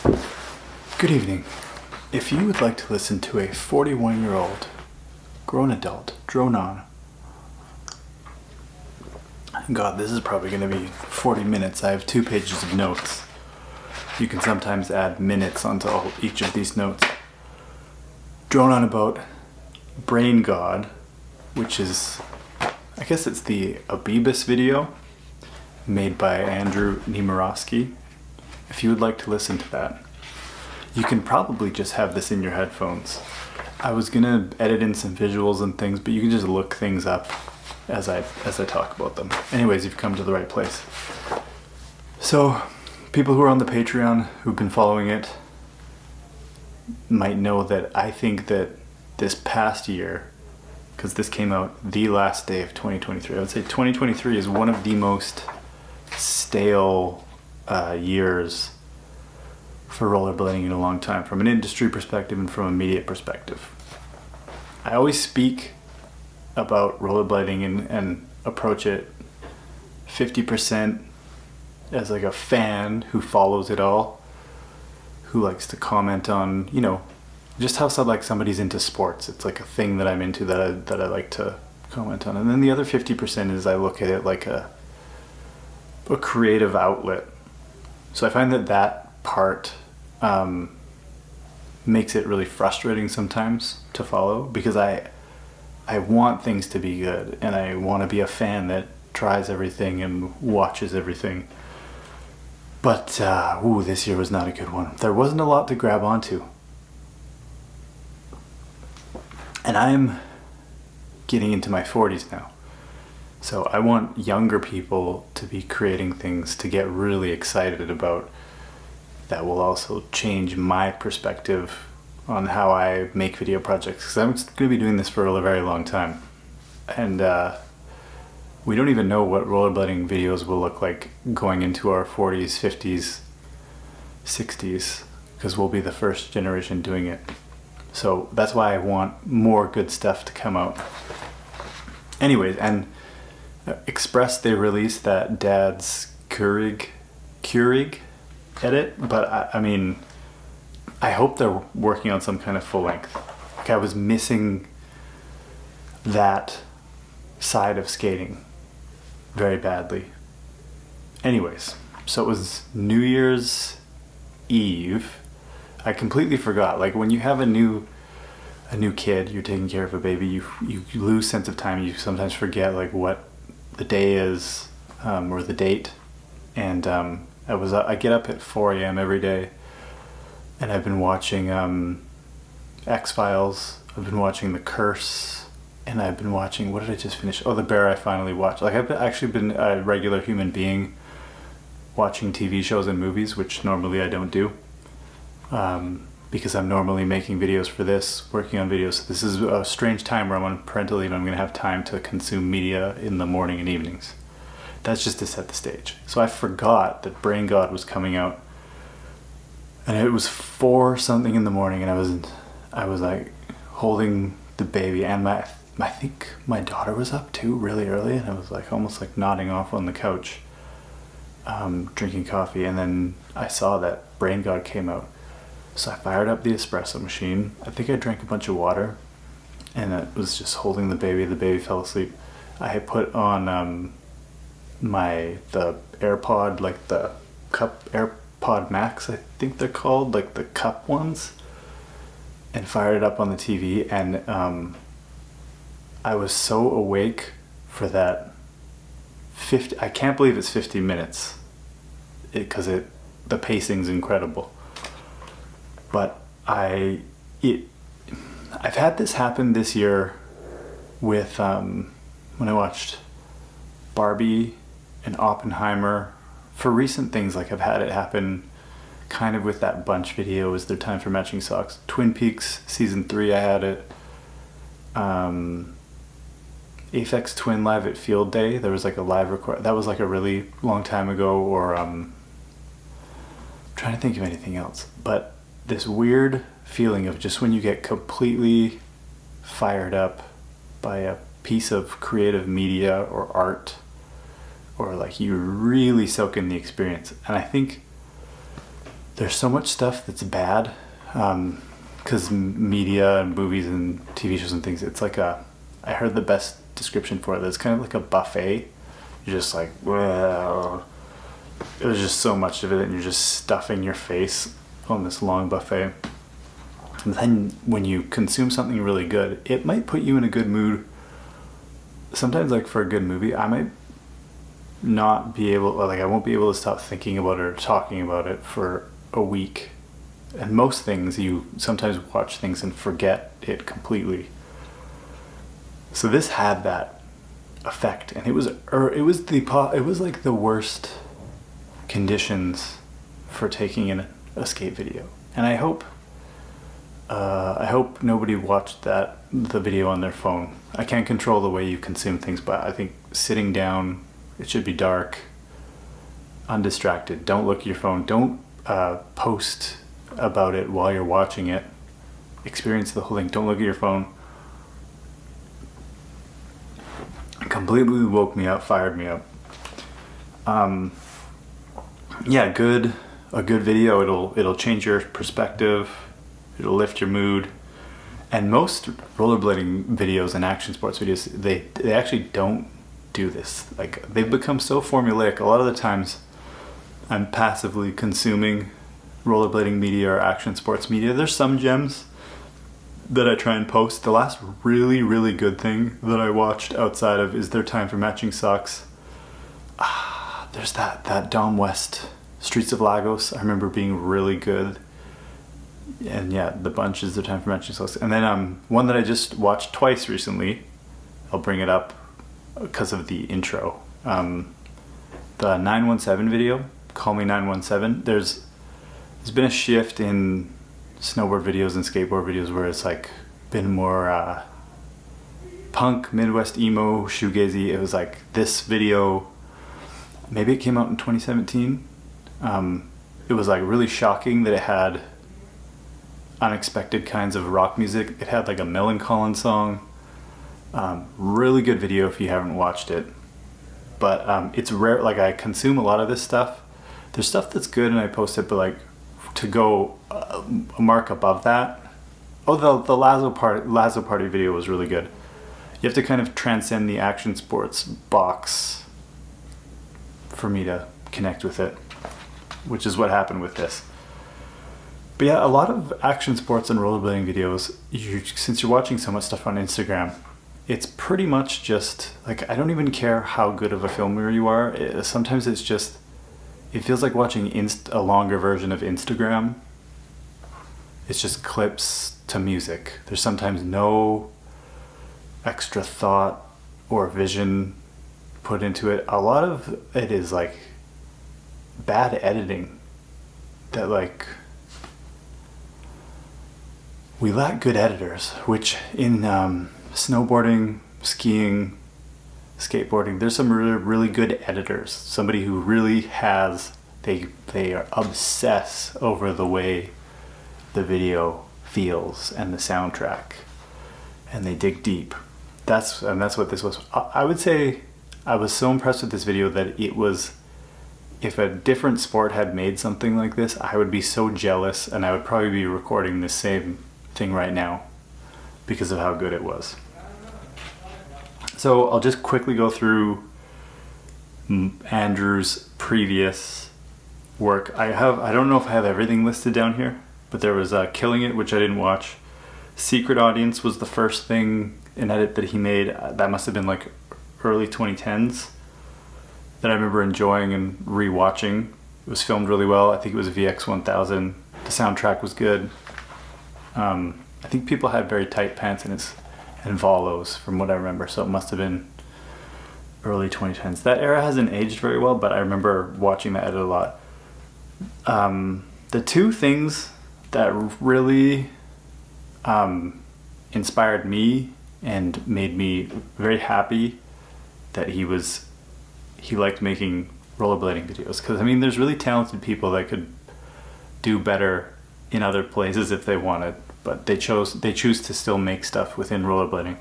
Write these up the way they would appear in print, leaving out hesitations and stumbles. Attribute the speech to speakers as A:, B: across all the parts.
A: Good evening. If you would like to listen to a 41-year-old grown adult drone on, God, this is probably going to be 40 minutes. I have 2 pages of notes. You can sometimes add minutes onto each of these notes. Drone on about Brain God, which is, I guess it's the Abibus video made by Andrew Niemirowski. If you would like to listen to that, you can probably just have this in your headphones. I was gonna edit in some visuals and things, but you can just look things up as I talk about them. Anyways, you've come to the right place. So, people who are on the Patreon who've been following it might know that I think that this past year, because this came out the last day of 2023, I would say 2023 is one of the most stale years for rollerblading in a long time, from an industry perspective and from a media perspective. I always speak about rollerblading and approach it 50% as like a fan who follows it all, who likes to comment on, you know, just how somebody's into sports. It's like a thing that I'm into that I like to comment on. And then the other 50% is I look at it like a creative outlet. So I find that part makes it really frustrating sometimes to follow, because I want things to be good and I want to be a fan that tries everything and watches everything. But this year was not a good one. There wasn't a lot to grab onto. And I'm getting into my 40s now. So I want younger people to be creating things to get really excited about, that will also change my perspective on how I make video projects, because I'm going to be doing this for a very long time. And we don't even know what rollerblading videos will look like going into our 40s, 50s, 60s, because we'll be the first generation doing it. So that's why I want more good stuff to come out. Anyways, and Express, they released that Dad's Keurig edit, but I mean, I hope they're working on some kind of full length. Like, I was missing that side of skating very badly. Anyways, so it was New Year's Eve. I completely forgot. Like, when you have a new kid, you're taking care of a baby, you lose sense of time. You sometimes forget like what the day is, or the date. And I get up at 4 a.m. every day, and I've been watching X-Files, I've been watching The Curse, and I've been watching, what did I just finish? Oh, The Bear I finally watched. Like, I've actually been a regular human being watching TV shows and movies, which normally I don't do, because I'm normally making videos for this, working on videos. So this is a strange time where I'm on parental leave and I'm going to have time to consume media in the morning and evenings. That's just to set the stage. So I forgot that Brain God was coming out, and it was 4 something in the morning, and I was like holding the baby, and I think my daughter was up too, really early, and I was like almost like nodding off on the couch, drinking coffee, and then I saw that Brain God came out. So I fired up the espresso machine. I think I drank a bunch of water, and I was just holding the baby. The baby fell asleep. I had put on the AirPod, like the cup AirPod Max, I think they're called, like the cup ones, and fired it up on the TV, and I was so awake for that 50, I can't believe it's 50 minutes, because the pacing's incredible. But I've had this happen this year with when I watched Barbie and Oppenheimer. For recent things, like, I've had it happen kind of with that Bunch video, Is There Time for Matching Socks? Twin Peaks season 3, I had it. Aphex Twin Live at Field Day, there was like a live record. That was like a really long time ago. Or I'm trying to think of anything else. But this weird feeling of just when you get completely fired up by a piece of creative media or art, or like you really soak in the experience. And I think there's so much stuff that's bad, because media and movies and TV shows and things, it's like I heard the best description for it, it's kind of like a buffet. You're just like, well, there's just so much of it and you're just stuffing your face on this long buffet. And then when you consume something really good, it might put you in a good mood. Sometimes, like for a good movie, I might not be able, like I won't be able to stop thinking about it or talking about it for a week. And most things, you sometimes watch things and forget it completely. So this had that effect, and it was like the worst conditions for taking an escape video. And I hope nobody watched the video on their phone. I can't control the way you consume things, but I think sitting down, it should be dark, undistracted. Don't look at your phone. Don't post about it while you're watching it. Experience the whole thing. Don't look at your phone. Completely woke me up, fired me up. Yeah, a good video. It'll change your perspective. It'll lift your mood. And most rollerblading videos and action sports videos, they actually don't do this. Like, they've become so formulaic. A lot of the times I'm passively consuming rollerblading media or action sports media. There's some gems that I try and post. The last really, really good thing that I watched outside of Is There Time for Matching Socks? There's that Dom West Streets of Lagos. I remember being really good. And yeah, the bunch Is There Time for Matching Socks. And then one that I just watched twice recently. I'll bring it up because of the intro. The 917 video, Call Me 917. There's been a shift in snowboard videos and skateboard videos where it's like been more punk, Midwest emo, shoegazy. It was like this video, maybe it came out in 2017. It was like really shocking that it had unexpected kinds of rock music. It had like a Millencolin song. Really good video if you haven't watched it. But it's rare, like I consume a lot of this stuff. There's stuff that's good and I post it, but like to go a mark above that. Oh, the Lazo Party video was really good. You have to kind of transcend the action sports box for me to connect with it, which is what happened with this. But yeah, a lot of action sports and rollerblading videos, since you're watching so much stuff on Instagram, it's pretty much just, like, I don't even care how good of a filmer you are. Sometimes it's just, it feels like watching a longer version of Instagram. It's just clips to music. There's sometimes no extra thought or vision put into it. A lot of it is like bad editing that, like, we lack good editors, which in snowboarding, skiing, skateboarding, there's some really good editors. Somebody who really has, they are obsess over the way the video feels and the soundtrack, and they dig deep. That's what this was. I would say I was so impressed with this video that it was, if a different sport had made something like this, I would be so jealous, and I would probably be recording the same thing right now because of how good it was. So I'll just quickly go through Andrew's previous work. I don't know if I have everything listed down here, but there was Killing It, which I didn't watch. Secret Audience was the first thing, an edit that he made. That must have been like early 2010s that I remember enjoying and rewatching. It was filmed really well. I think it was VX1000. The soundtrack was good. I think people had very tight pants and volos from what I remember, so it must have been early 2010s. That era hasn't aged very well, but I remember watching that edit a lot. The two things that really inspired me and made me very happy that he liked making rollerblading videos, because I mean, there's really talented people that could do better in other places if they wanted, but they choose to still make stuff within rollerblading.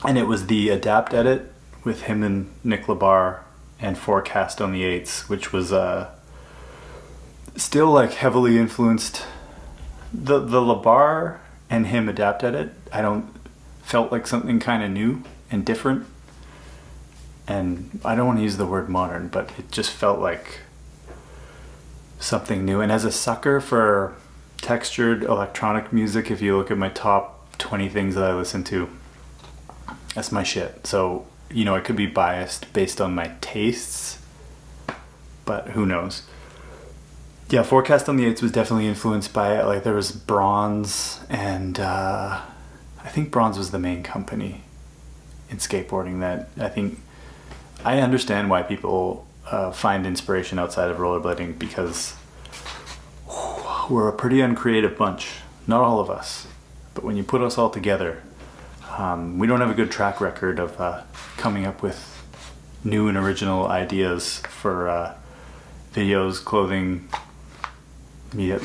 A: And it was the Adapt edit with him and Nick Labar and Forecast on the 8s, which was Still like heavily influenced. The LeBar and him adapted it. I don't felt like something kind of new and different. And I don't want to use the word modern, but it just felt like something new. And as a sucker for textured electronic music, if you look at my top 20 things that I listen to, that's my shit. So, you know, I could be biased based on my tastes, but who knows. Yeah, Forecast on the 8s was definitely influenced by it. Like there was Bronze, and I think Bronze was the main company in skateboarding that I understand why people find inspiration outside of rollerblading, because we're a pretty uncreative bunch. Not all of us, but when you put us all together, we don't have a good track record of coming up with new and original ideas for videos, clothing, media.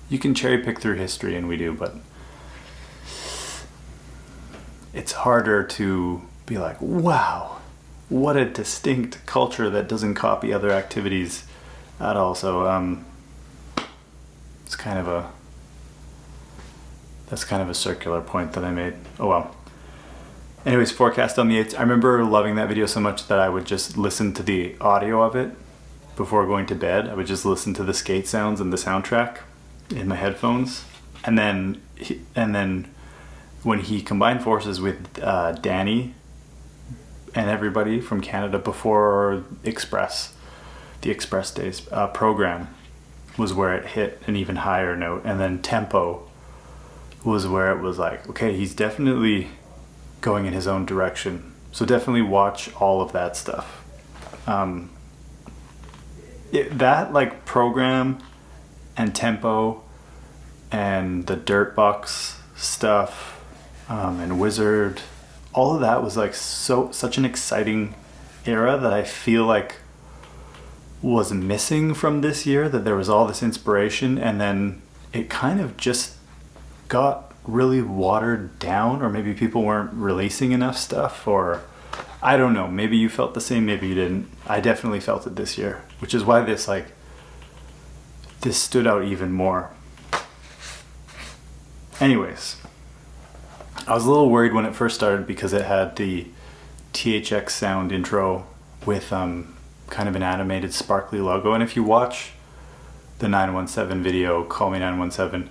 A: You can cherry pick through history, and we do, but it's harder to be like, wow, what a distinct culture that doesn't copy other activities at all. So it's kind of a circular point that I made. Oh well. Anyways, Forecast on the 8th. I remember loving that video so much that I would just listen to the audio of it before going to bed. I would just listen to the skate sounds and the soundtrack in my headphones. And then when he combined forces with Danny and everybody from Canada before the Express Days program was where it hit an even higher note. And then Tempo was where it was like, okay, he's definitely going in his own direction. So definitely watch all of that stuff. That like program and Tempo and the Dirtbox stuff and Wizard, all of that was like such an exciting era that I feel like was missing from this year, that there was all this inspiration and then it kind of just got really watered down, or maybe people weren't releasing enough stuff, or I don't know, maybe you felt the same, maybe you didn't. I definitely felt it this year, which is why this stood out even more. Anyways, I was a little worried when it first started because it had the THX sound intro with kind of an animated sparkly logo. And if you watch the 917 video, Call Me 917,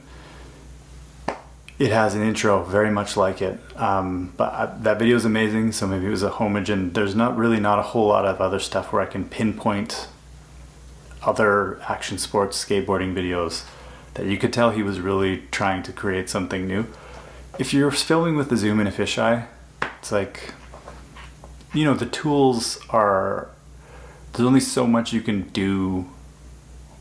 A: it has an intro very much like it. But that video is amazing, so maybe it was a homage, and there's not a whole lot of other stuff where I can pinpoint other action sports skateboarding videos that you could tell he was really trying to create something new. If you're filming with the zoom and a fisheye, it's like, you know, the tools are, there's only so much you can do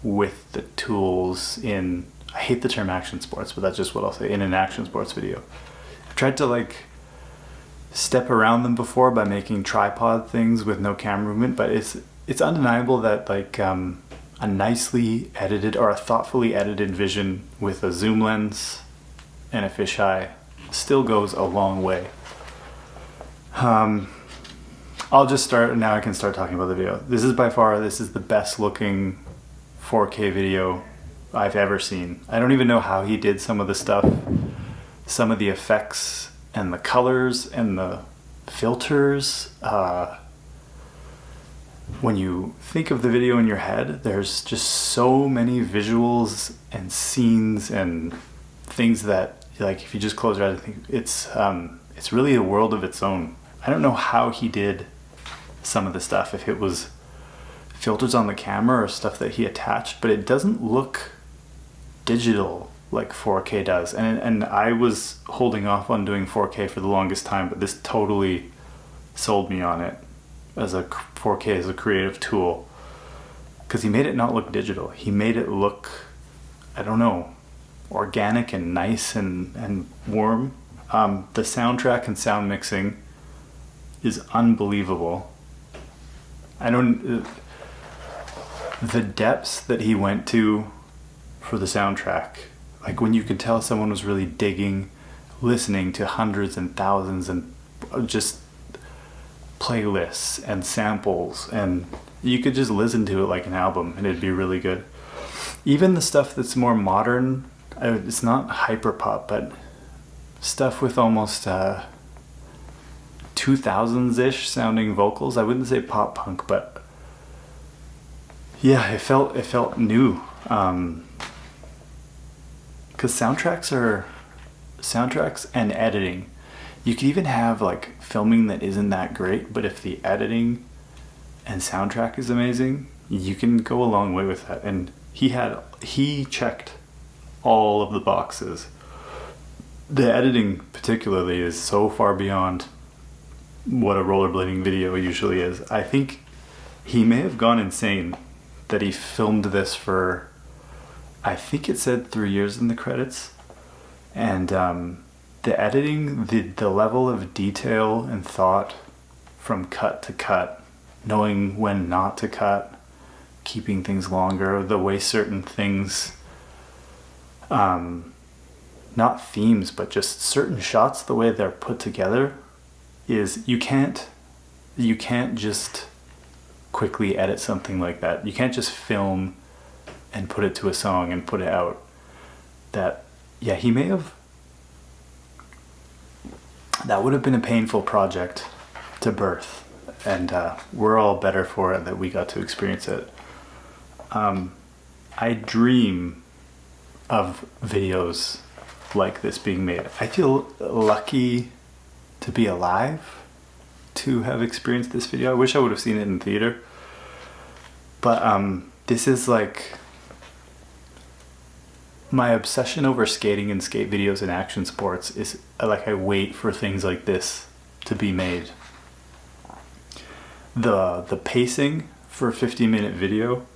A: with the tools in, I hate the term action sports, but that's just what I'll say, in an action sports video. I've tried to like step around them before by making tripod things with no camera movement, but it's undeniable that like a nicely edited or a thoughtfully edited vision with a zoom lens and a fisheye still goes a long way. I'll just start, now I can start talking about the video. This is the best looking 4K video I've ever seen. I don't even know how he did some of the stuff, some of the effects and the colors and the filters. When you think of the video in your head, there's just so many visuals and scenes and things that, like, if you just close your eyes, I think it's really a world of its own. I don't know how he did some of the stuff, if it was filters on the camera or stuff that he attached, but it doesn't look digital like 4K does. And I was holding off on doing 4K for the longest time, but this totally sold me on it as a 4K as a creative tool, because he made it not look digital. He made it look, I don't know, organic and nice and warm. The soundtrack and sound mixing is unbelievable. The depths that he went to for the soundtrack, like when you could tell someone was really digging, listening to hundreds and thousands and just playlists and samples and You could just listen to it like an album and it'd be really good. Even the stuff that's more modern, it's not hyper pop, but stuff with almost 2000s-ish sounding vocals. I wouldn't say pop punk, but yeah, it felt new. Because soundtracks and editing, you could even have like filming that isn't that great, but if the editing and soundtrack is amazing, you can go a long way with that. And he checked all of the boxes. The editing particularly is so far beyond what a rollerblading video usually is. I think he may have gone insane that he filmed this for, I think it said 3 years in the credits. And the editing, the level of detail and thought from cut to cut, knowing when not to cut, keeping things longer, the way certain things, not themes, but just certain shots, the way they're put together, is you can't just quickly edit something like that. You can't just film and put it to a song and put it out. That would have been a painful project to birth, and we're all better for it that we got to experience it. I dream of videos like this being made. I feel lucky to be alive to have experienced this video. I wish I would have seen it in theater, but this is like my obsession over skating and skate videos and action sports is like I wait for things like this to be made. The pacing for a 50-minute video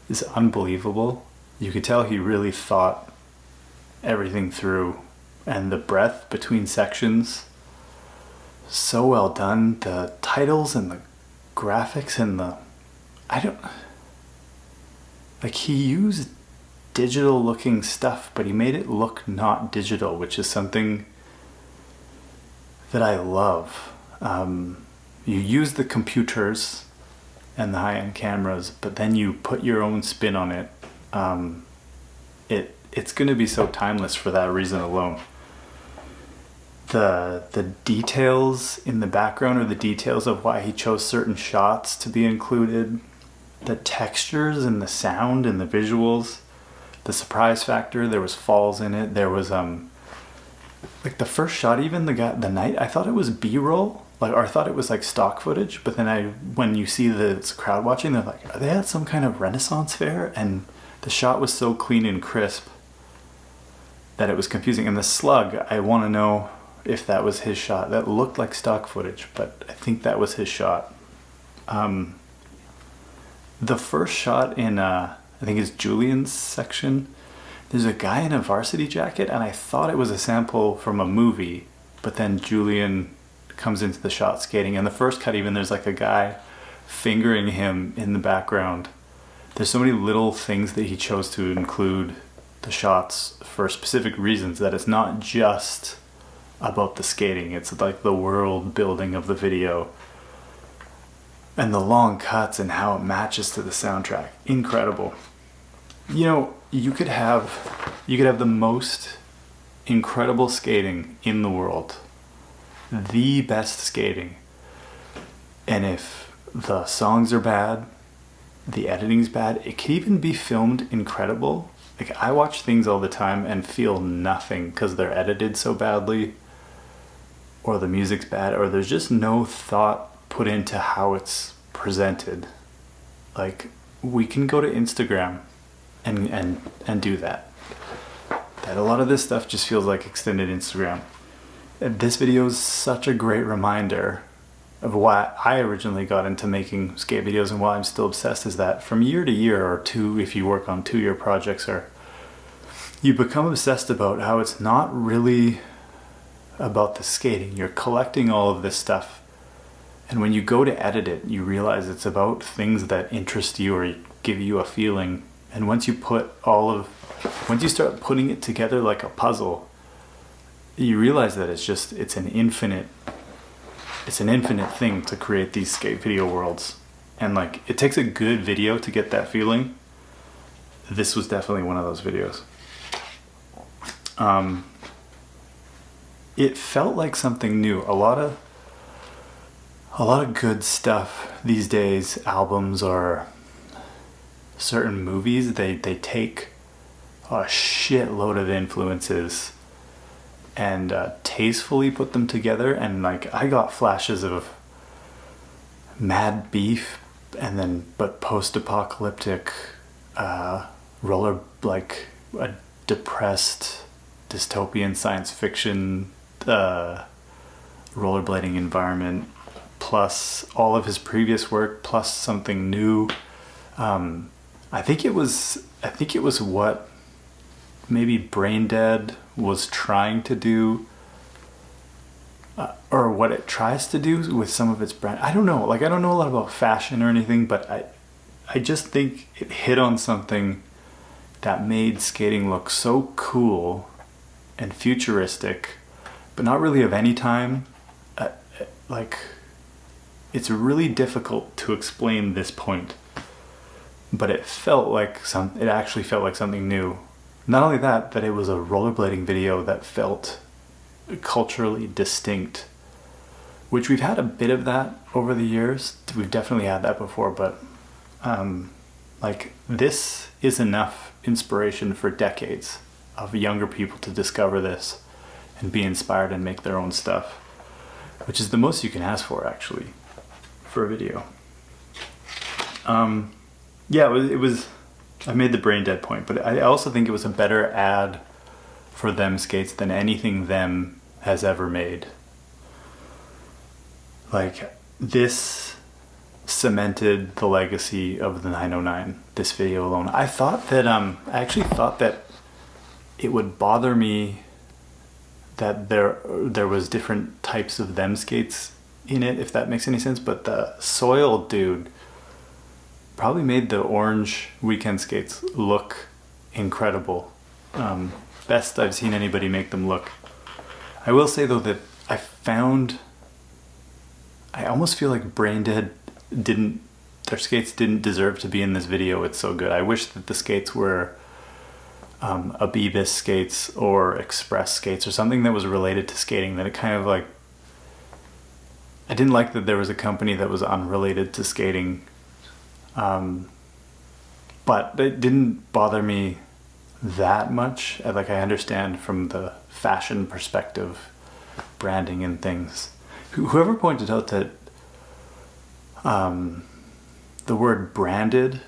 A: is unbelievable. You could tell he really thought everything through, and the breath between sections, so well done. The titles and the graphics and he used digital looking stuff, but he made it look not digital, which is something that I love. You use the computers and the high-end cameras, but then you put your own spin on it. It's going to be so timeless for that reason alone. The details in the background, or the details of why he chose certain shots to be included, the textures and the sound and the visuals, the surprise factor. There was falls in it. There was like the first shot, even the night, I thought it was B-roll, or I thought it was like stock footage, but then when you see the crowd watching, they're like, are they at some kind of Renaissance fair? And the shot was so clean and crisp that it was confusing. And the slug, I want to know if that was his shot. That looked like stock footage, but I think that was his shot. The first shot in I think it's Julian's section, there's a guy in a varsity jacket, and I thought it was a sample from a movie, but then Julian comes into the shot skating. And the first cut, even, there's like a guy fingering him in the background. There's so many little things that he chose to include the shots for specific reasons, that it's not just about the skating. It's like the world building of the video and the long cuts and how it matches to the soundtrack. Incredible. You know, you could have the most incredible skating in the world, the best skating, and if the songs are bad, the editing's bad, it can even be filmed incredible. Like, I watch things all the time and feel nothing because they're edited so badly, or the music's bad, or there's just no thought put into how it's presented. Like, we can go to Instagram and do that. That a lot of this stuff just feels like extended Instagram. This video is such a great reminder of why I originally got into making skate videos, and why I'm still obsessed, is that from year to year, or two, if you work on 2-year projects, or you become obsessed about how it's not really about the skating. You're collecting all of this stuff, and when you go to edit it, you realize it's about things that interest you or give you a feeling. And once you start putting it together like a puzzle, you realize that it's an infinite thing to create these skate video worlds. And like, it takes a good video to get that feeling. This was definitely one of those videos. It felt like something new. A lot of good stuff these days, albums or certain movies, they take a shitload of influences and tastefully put them together. And like, I got flashes of Mad Beef, and then but post-apocalyptic like a depressed dystopian science fiction rollerblading environment, plus all of his previous work, plus something new. I think it was what maybe Brain Dead was trying to do, or what it tries to do with some of its brand. I don't know. Like, I don't know a lot about fashion or anything, but I just think it hit on something that made skating look so cool and futuristic, but not really of any time. Like, it's really difficult to explain this point, but it actually felt like something new. Not only that it was a rollerblading video that felt culturally distinct, which we've had a bit of that over the years. We've definitely had that before, but like, this is enough inspiration for decades of younger people to discover this and be inspired and make their own stuff, which is the most you can ask for, actually, for a video. It was I made the Brain Dead point, but I also think it was a better ad for Them Skates than anything Them has ever made. Like, this cemented the legacy of the 909, this video alone. I actually thought that it would bother me that there was different types of Them Skates in it, if that makes any sense, but the Soil dude probably made the orange weekend skates look incredible. Best I've seen anybody make them look. I will say though that I almost feel like Brain Dead their skates didn't deserve to be in this video. It's so good. I wish that the skates were Abibis skates or Express skates or something that was related to skating, that it kind of like, I didn't like that there was a company that was unrelated to skating. But it didn't bother me that much. Like, I understand from the fashion perspective, branding and things. Whoever pointed out that the word branded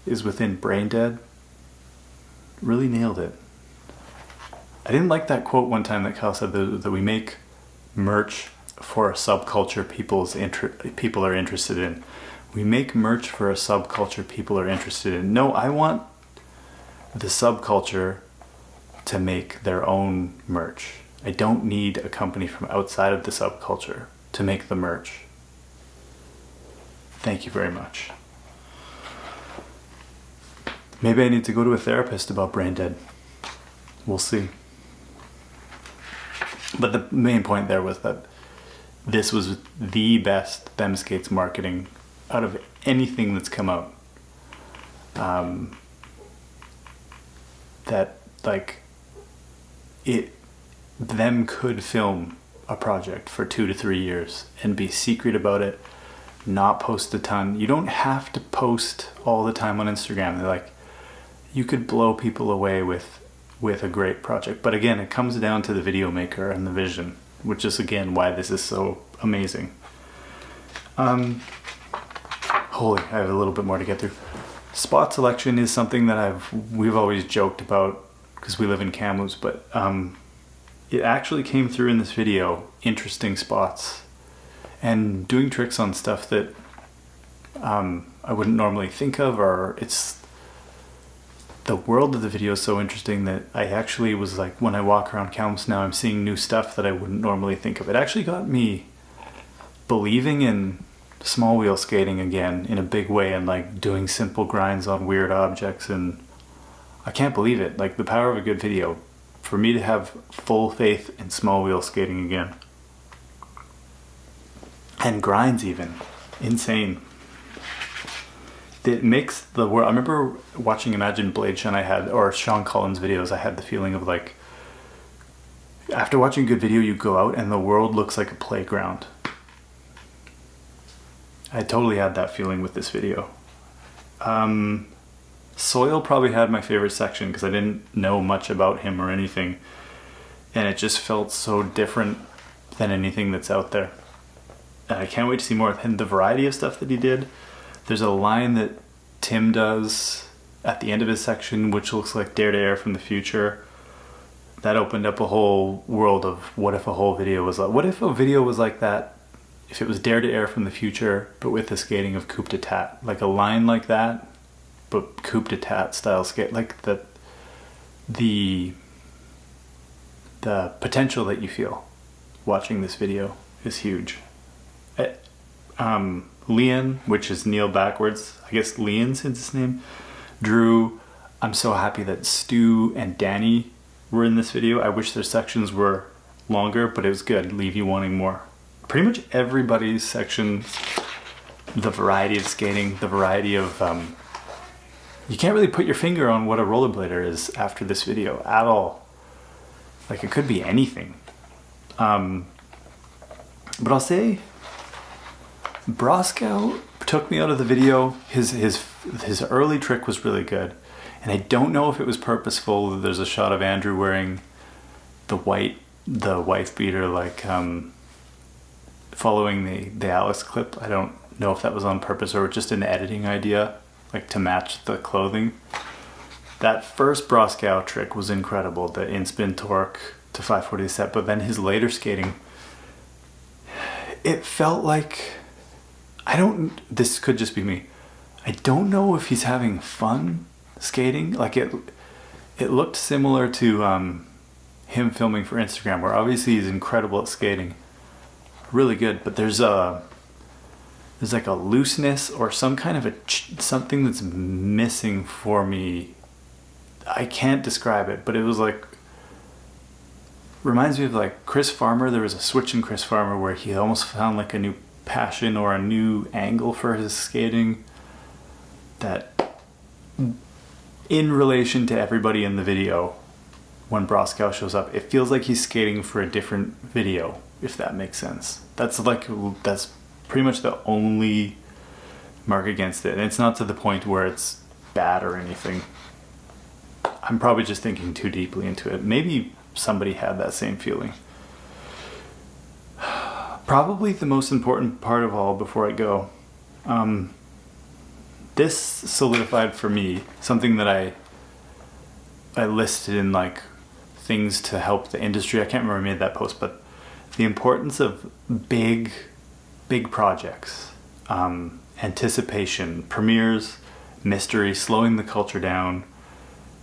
A: is within Brain Dead really nailed it. I didn't like that quote one time that Kyle said that we make merch for a subculture people are interested in. We make merch for a subculture people are interested in. No, I want the subculture to make their own merch. I don't need a company from outside of the subculture to make the merch. Thank you very much. Maybe I need to go to a therapist about Brain Dead. We'll see. But the main point there was that this was the best Them Skates marketing out of anything that's come out. That like them could film a project for 2 to 3 years and be secret about it, not post a ton. You don't have to post all the time on Instagram. They're like, you could blow people away with a great project. But again, it comes down to the video maker and the vision, which is again why this is so amazing. Holy, I have a little bit more to get through. Spot selection is something that we've always joked about because we live in Kamloops, but it actually came through in this video. Interesting spots and doing tricks on stuff that I wouldn't normally think of, or it's the world of the video is so interesting that I actually was like, when I walk around Kamloops now, I'm seeing new stuff that I wouldn't normally think of. It actually got me believing in small wheel skating again in a big way, and like doing simple grinds on weird objects, and I can't believe it. Like, the power of a good video, for me to have full faith in small wheel skating again. And grinds even. Insane. it makes the world. I remember watching Imagine Blade Shun, or Sean Collins videos, I had the feeling of like, after watching a good video, you go out and the world looks like a playground. I totally had that feeling with this video. Soil probably had my favorite section because I didn't know much about him or anything, and it just felt so different than anything that's out there. And I can't wait to see more of him. The variety of stuff that he did. There's a line that Tim does at the end of his section, which looks like Dare to Air from the future. That opened up a whole world of what if a whole video was like. What if a video was like that? If it was Dare to Air from the future, but with the skating of coupe de tat, like a line like that, but coupe de tat style skate, like the potential that you feel watching this video is huge. Leon, which is Neil backwards, I guess Leon's his name, drew. I'm so happy that Stu and Danny were in this video. I wish their sections were longer, but it was good. Leave you wanting more. Pretty much everybody's sections, the variety of skating, the variety of you can't really put your finger on what a rollerblader is after this video at all. Like, it could be anything. But I'll say Brasco took me out of the video. His early trick was really good, and I don't know if it was purposeful. There's a shot of Andrew wearing the wife beater, like following the Alice clip. I don't know if that was on purpose or just an editing idea, like to match the clothing. That first Brasco trick was incredible, the in-spin torque to 540 set, but then his later skating, it felt like, this could just be me, I don't know if he's having fun skating. Like, it looked similar to him filming for Instagram, where obviously he's incredible at skating, really good, but there's like a looseness or some kind of something that's missing for me. I can't describe it, but it was like, reminds me of like Chris Farmer. There was a switch in Chris Farmer where he almost found like a new passion or a new angle for his skating, that in relation to everybody in the video, when Brasco shows up, it feels like he's skating for a different video, if that makes sense. That's pretty much the only mark against it, and it's not to the point where it's bad or anything. I'm probably just thinking too deeply into it. Maybe somebody had that same feeling. Probably the most important part of all before I go, this solidified for me something that I listed in like things to help the industry. I can't remember who made that post, but the importance of big projects, anticipation, premieres, mystery, slowing the culture down,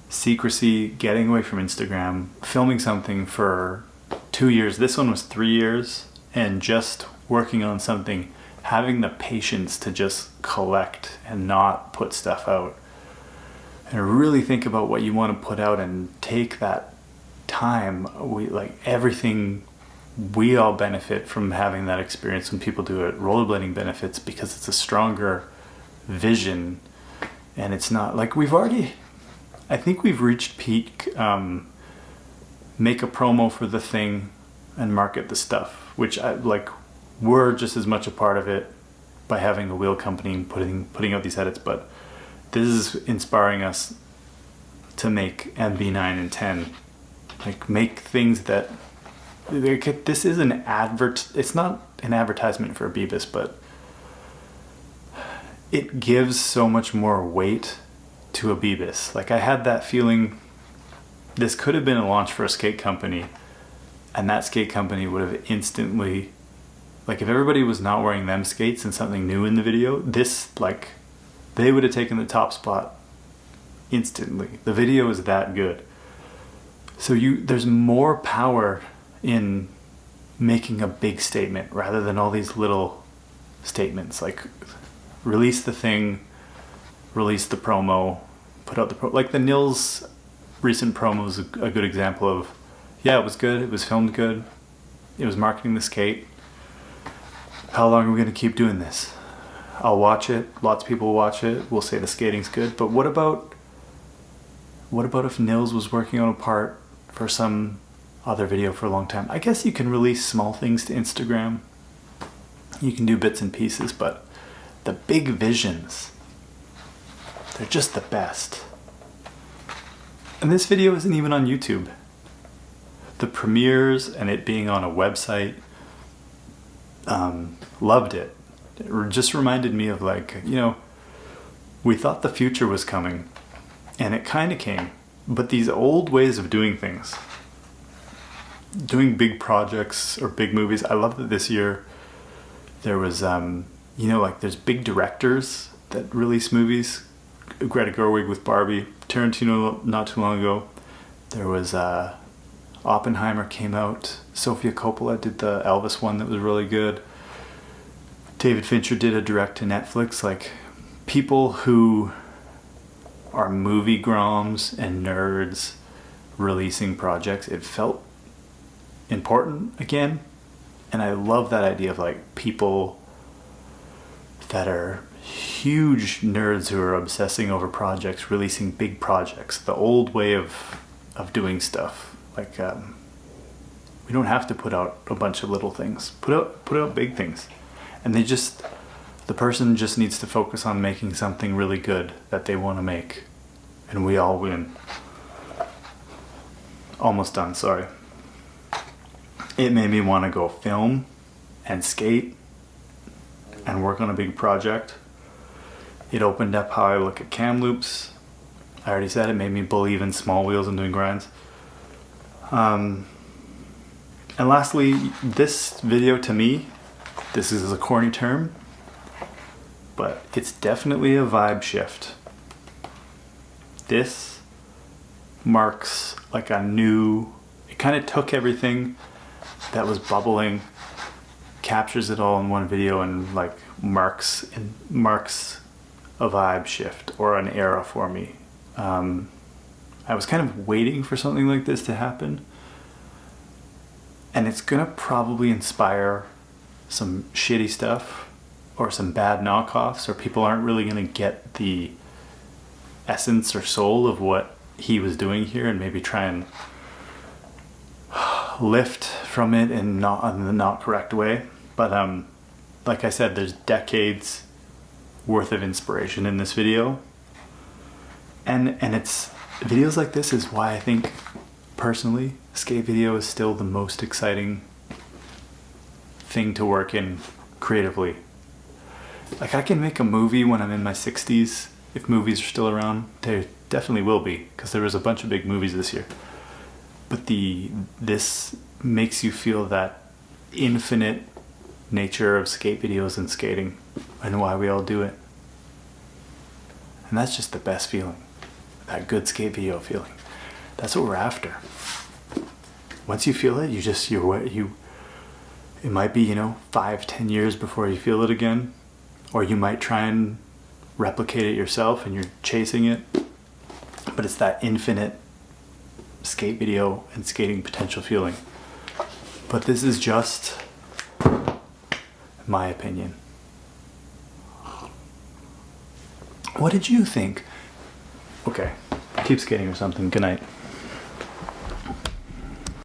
A: secrecy, getting away from Instagram, filming something for 2 years. This one was 3 years, and just working on something, having the patience to just collect and not put stuff out, and really think about what you want to put out and take that time. We all benefit from having that experience when people do it. Rollerblading benefits because it's a stronger vision, and it's not like I think we've reached peak, make a promo for the thing and market the stuff, which we're just as much a part of it by having a wheel company and putting out these edits, but this is inspiring us to make MB9 and 10, like make things that, this is it's not an advertisement for a Beavis, but it gives so much more weight to a Beavis. Like, I had that feeling this could have been a launch for a skate company, and that skate company would have instantly, like, if everybody was not wearing them skates and something new in the video, they would have taken the top spot instantly. The video is that good. So there's more power in making a big statement rather than all these little statements, like release the thing, release the promo, put out the like the Nils recent promo is a good example of, yeah, it was good, it was filmed good, it was marketing the skate. How long are we going to keep doing this? I'll watch it. Lots of people watch it. Will say the skating's good. But what about if Nils was working on a part for some other video for a long time? I guess you can release small things to Instagram. You can do bits and pieces, but the big visions, they're just the best. And this video isn't even on YouTube. The premieres and it being on a website, loved it. It just reminded me of, like, you know, we thought the future was coming, and it kind of came. But these old ways of doing things, doing big projects or big movies, I love that this year there was, you know, like there's big directors that release movies. Greta Gerwig with Barbie, Tarantino not too long ago. There was Oppenheimer came out. Sofia Coppola did the Elvis one that was really good. David Fincher did a direct to Netflix. Like, people who are movie groms and nerds releasing projects, it felt important again. And I love that idea of, like, people that are huge nerds who are obsessing over projects, releasing big projects. The old way of doing stuff. Like, we don't have to put out a bunch of little things. Put out big things. And the person just needs to focus on making something really good that they want to make. And we all win. Almost done, sorry. It made me want to go film and skate and work on a big project. It opened up how I look at cam loops. I already said it made me believe in small wheels and doing grinds. And lastly, this video, to me, this is a corny term, but it's definitely a vibe shift. This marks like a new, it kind of took everything that was bubbling, captures it all in one video, and like marks a vibe shift or an era for me. I was kind of waiting for something like this to happen, and it's gonna probably inspire some shitty stuff or some bad knockoffs, or people aren't really gonna get the essence or soul of what he was doing here and maybe try and lift from it in the not correct way. But like I said, there's decades worth of inspiration in this video, and it's videos like this is why I think personally skate video is still the most exciting thing to work in creatively. Like, I can make a movie when I'm in my 60s, if movies are still around. There definitely will be, because there was a bunch of big movies this year. But this makes you feel that infinite nature of skate videos and skating and why we all do it. And that's just the best feeling. That good skate video feeling. That's what we're after. Once you feel it, it might be, 5-10 years before you feel it again, or you might try and replicate it yourself and you're chasing it. But it's that infinite skate video and skating potential feeling. But this is just my opinion. What did you think? Okay, keep skating or something. Good night.